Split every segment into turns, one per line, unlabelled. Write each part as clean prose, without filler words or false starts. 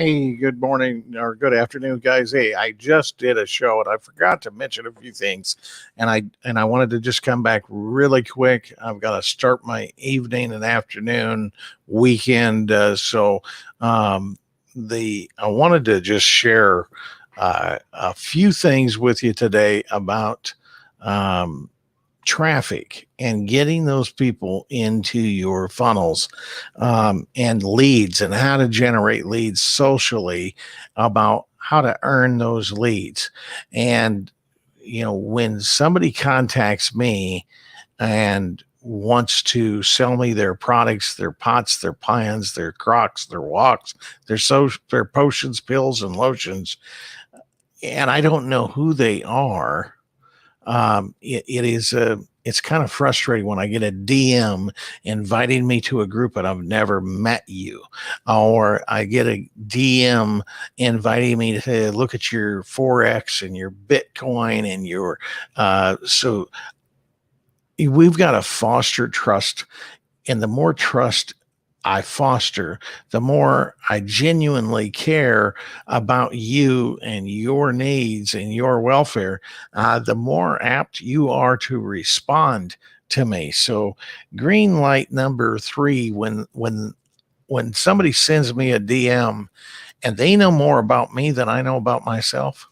Hey, good morning or good afternoon, guys. Hey, I just did a show and I forgot to mention a few things, and I wanted to just come back really quick. I've got to start my evening and afternoon weekend, so um, the I wanted to just share a few things with you today about. Um, Traffic and getting those people into your funnels, and leads, and how to generate leads socially, about how to earn those leads. And when somebody contacts me and wants to sell me their products, their pots, their pans, their crocs, their walks, their potions, pills, and lotions, and I don't know who they are, it's kind of frustrating when I get a DM inviting me to a group and I've never met you, or I get a DM inviting me to look at your forex and your Bitcoin and your so we've got to foster trust, and the more trust I foster, the more I genuinely care about you and your needs and your welfare, the more apt you are to respond to me. So, green light number three: when somebody sends me a DM and they know more about me than I know about myself.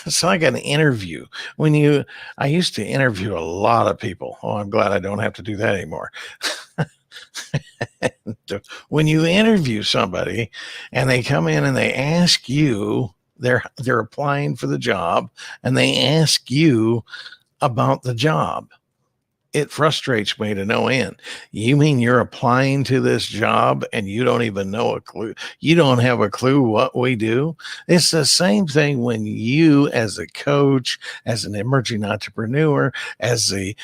It's like an interview. I used to interview a lot of people. Oh, I'm glad I don't have to do that anymore. When you interview somebody and they come in and they ask you, they're applying for the job, and they ask you about the job, it frustrates me to no end. You mean you're applying to this job and you don't even know a clue? You don't have a clue what we do? It's the same thing when you, as a coach, as an emerging entrepreneur, as a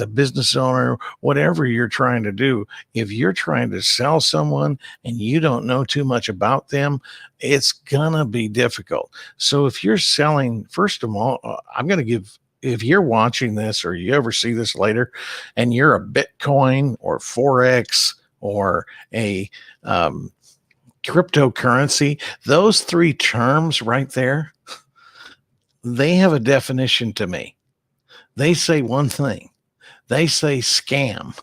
business owner, whatever you're trying to do, if you're trying to sell someone and you don't know too much about them, it's gonna be difficult. So if you're selling, first of all, I'm going to give, if you're watching this or you ever see this later and you're a Bitcoin or Forex or a cryptocurrency, those three terms right there, they have a definition to me. They say one thing: they say scam.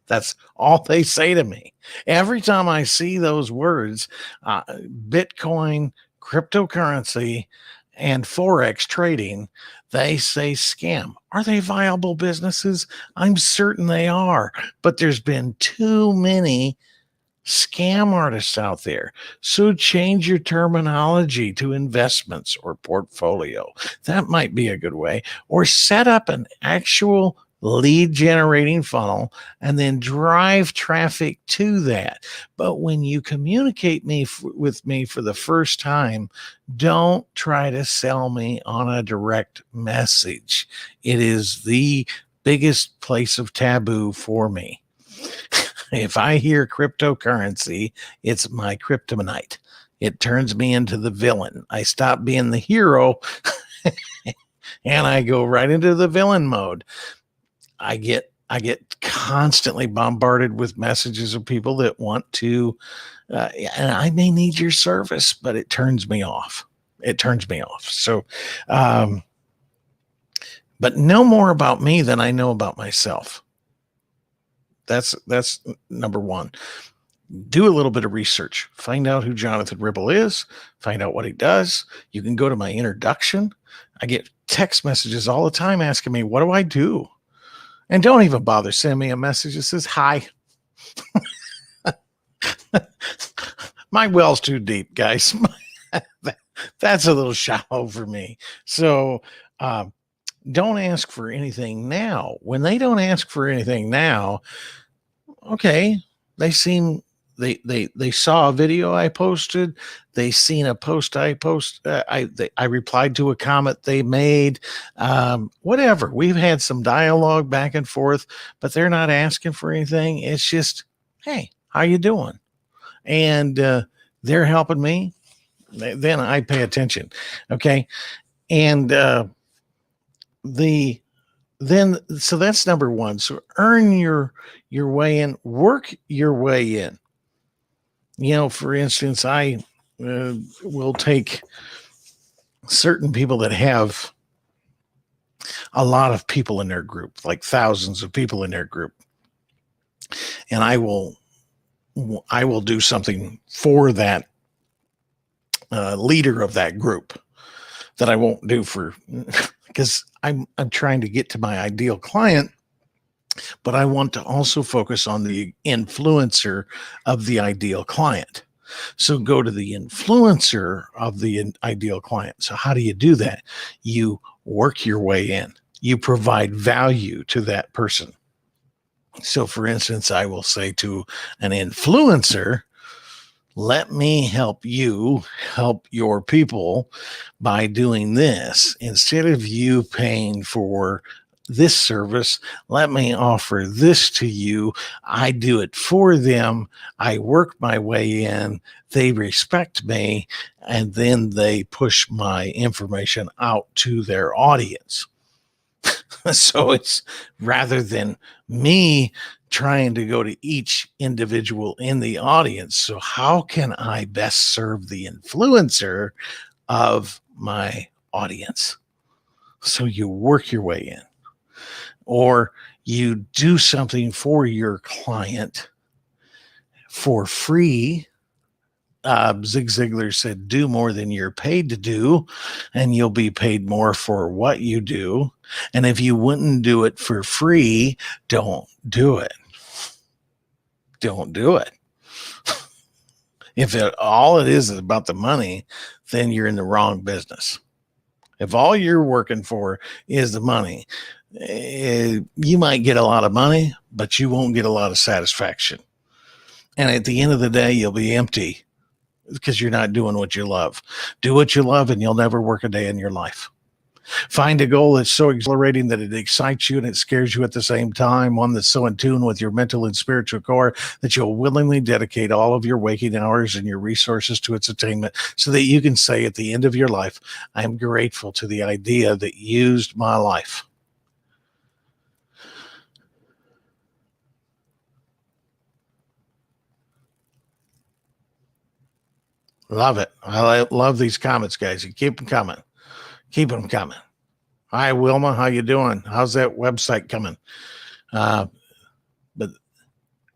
That's all they say to me. Every time I see those words, Bitcoin, cryptocurrency, and Forex trading, they say scam. Are they viable businesses? I'm certain they are, but there's been too many scam artists out there. So change your terminology to investments or portfolio. That might be a good way. Or set up an actual lead generating funnel and then drive traffic to that. But when you communicate with me for the first time, don't try to sell me on a direct message. It is the biggest place of taboo for me. If I hear cryptocurrency, it's my kryptonite. It turns me into the villain. I stop being the hero and I go right into the villain mode. I get constantly bombarded with messages of people that want to, and I may need your service, but it turns me off. It turns me off. So, but know more about me than I know about myself. That's number one. Do a little bit of research. Find out who Jonathan Ribble is. Find out what he does. You can go to my introduction. I get text messages all the time asking me, what do I do? And don't even bother sending me a message that says hi. My well's too deep, guys. That's a little shallow for me. So don't ask for anything now. When they don't ask for anything now, okay, they saw a video I posted. They seen a post I I replied to a comment they made. Whatever. We've had some dialogue back and forth, but they're not asking for anything. It's just, hey, how you doing? And they're helping me. Then I pay attention. Okay, and so that's number one. So earn your way in, work your way in. For instance, I will take certain people that have a lot of people in their group, like thousands of people in their group, and I will do something for that leader of that group that I won't do for because I'm trying to get to my ideal client, but I want to also focus on the influencer of the ideal client. So go to the influencer of the ideal client. So how do you do that? You work your way in. You provide value to that person. So for instance, I will say to an influencer, let me help you help your people by doing this. Instead of you paying for this service, let me offer this to you. I do it for them. I work my way in. They respect me, and then they push my information out to their audience. So it's rather than me trying to go to each individual in the audience. So, how can I best serve the influencer of my audience? So, you work your way in, or you do something for your client for free. Zig Ziglar said, do more than you're paid to do, and you'll be paid more for what you do. And if you wouldn't do it for free, don't do it. Don't do it. If all it is about the money, then you're in the wrong business. If all you're working for is the money, you might get a lot of money, but you won't get a lot of satisfaction. And at the end of the day, you'll be empty because you're not doing what you love. Do what you love, and you'll never work a day in your life. Find a goal that's so exhilarating that it excites you and it scares you at the same time, one that's so in tune with your mental and spiritual core that you'll willingly dedicate all of your waking hours and your resources to its attainment so that you can say at the end of your life, I am grateful to the idea that used my life. Love it. I love these comments, guys. You keep them coming. Keep them coming. Hi, Wilma. How you doing? How's that website coming? But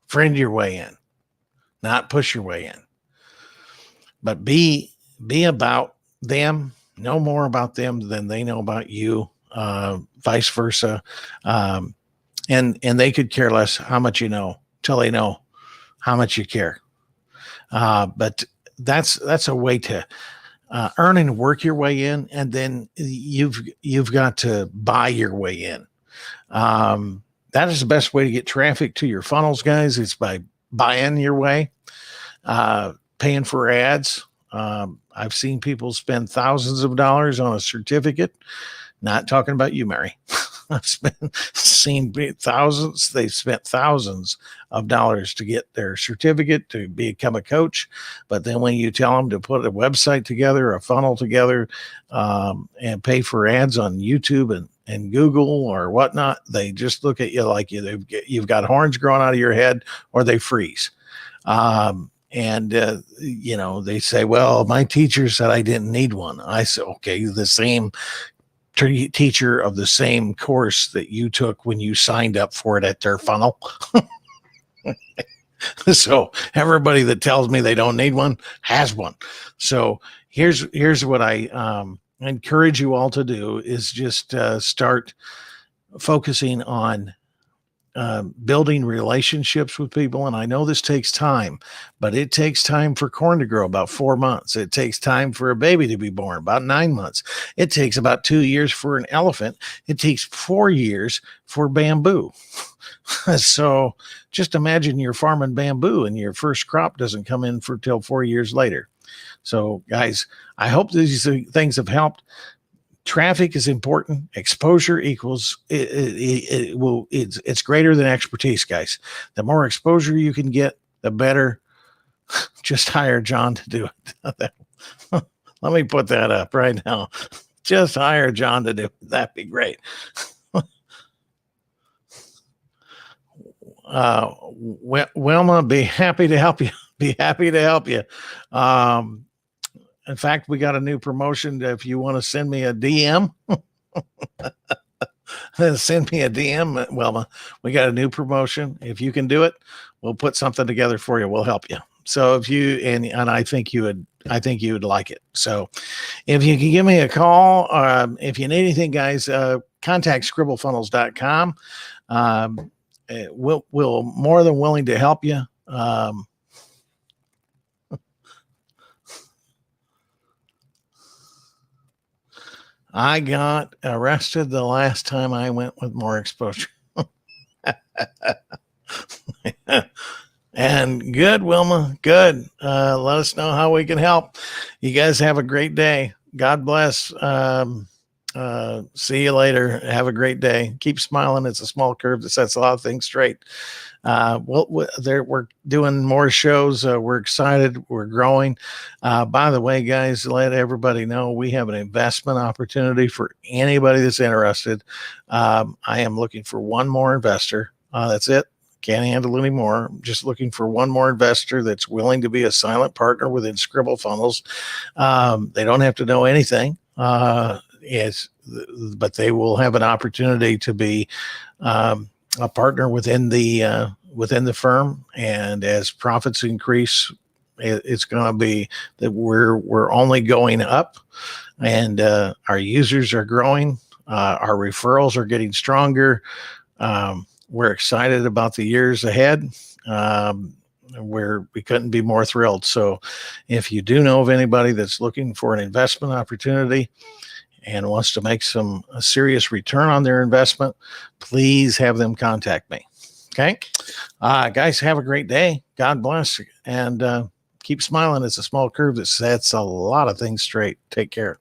friend your way in, not push your way in. But be about them. Know more about them than they know about you. Vice versa. And they could care less how much you know till they know how much you care. But that's a way to earn and work your way in, and then you've got to buy your way in. That is the best way to get traffic to your funnels, guys. It's by buying your way, paying for ads. I've seen people spend thousands of dollars on a certificate. Not talking about you, Mary. I've seen thousands. They've spent thousands of dollars to get their certificate to become a coach. But then when you tell them to put a website together, a funnel together, and pay for ads on YouTube and Google or whatnot, they just look at you like you've got horns growing out of your head, or they freeze. And they say, well, my teacher said I didn't need one. I said, okay, the same teacher of the same course that you took when you signed up for it at their funnel. So everybody that tells me they don't need one has one. So here's what I encourage you all to do is just start focusing on building relationships with people. And I know this takes time, but it takes time for corn to grow, about 4 months. It takes time for a baby to be born, about 9 months. It takes about 2 years for an elephant. It takes 4 years for bamboo. So just imagine you're farming bamboo and your first crop doesn't come in for till 4 years later. So guys, I hope these things have helped. Traffic is important. Exposure equals it's greater than expertise, guys. The more exposure you can get, the better. Just hire John to do it. Let me put that up right now. Just hire John to do it. That'd be great. Wilma, be happy to help you. Be happy to help you. Um, in fact, we got a new promotion. If you want to send me a DM, send me a DM. Well, we got a new promotion. If you can do it, we'll put something together for you. We'll help you. So if you and I think you would like it. So if you can give me a call, if you need anything, guys, contact scribblefunnels.com. We'll more than willing to help you. I got arrested the last time I went with more exposure. And good, Wilma. Good. Let us know how we can help. You guys have a great day. God bless. See you later. Have a great day. Keep smiling. It's a small curve that sets a lot of things straight. We're doing more shows. We're excited. We're growing. By the way, guys, let everybody know we have an investment opportunity for anybody that's interested. I am looking for one more investor. That's it. Can't handle any more. I'm just looking for one more investor that's willing to be a silent partner within Scribble Funnels. They don't have to know anything. But they will have an opportunity to be a partner within the firm. And as profits increase, it's going to be that we're only going up, and our users are growing. Our referrals are getting stronger. We're excited about the years ahead. We couldn't be more thrilled. So if you do know of anybody that's looking for an investment opportunity and wants to make a serious return on their investment, please have them contact me. Okay. Guys, have a great day. God bless. And keep smiling. It's a small curve that sets a lot of things straight. Take care.